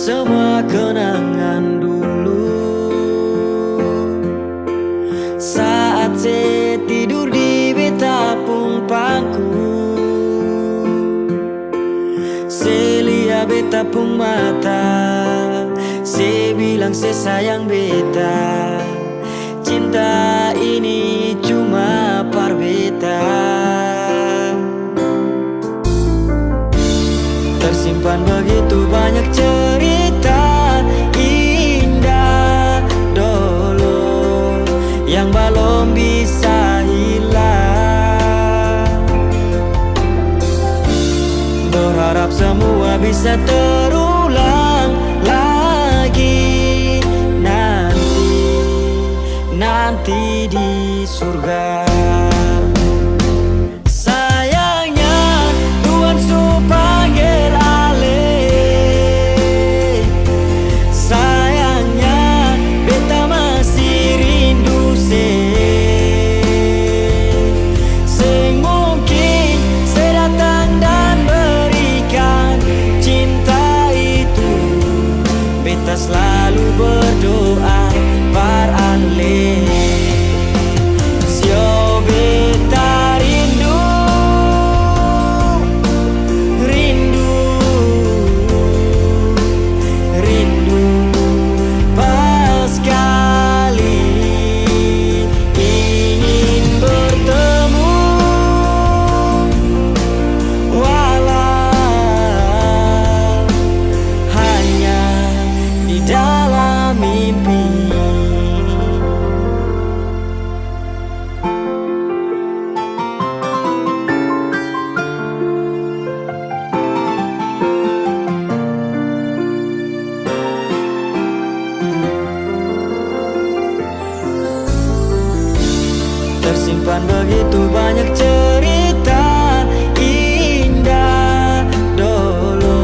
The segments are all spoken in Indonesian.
semua kenangan dulu. Saat saya tidur di betapung pangku, saya lihat betapung mata, saya bilang saya sayang beta. Cinta ini cuma par beta. Tersimpan begitu banyak cerita indah dulu yang belum bisa hilang. Berharap semua bisa terulang lagi nanti di surga. Sayangnya Tuhan su panggil ale. Sayangnya beta masih rindu sing mungkin saya datang dan berikan cinta itu. Beta selalu berdoa par ale. Sio beta rindu pas kali ingin bertemu, walau hanya di dalam mimpi. Tersimpan begitu banyak cerita indah dulu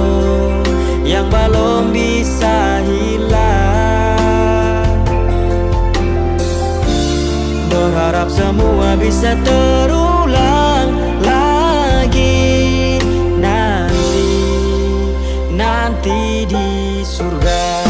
yang belum bisa hilang. Berharap semua bisa terulang lagi nanti di surga.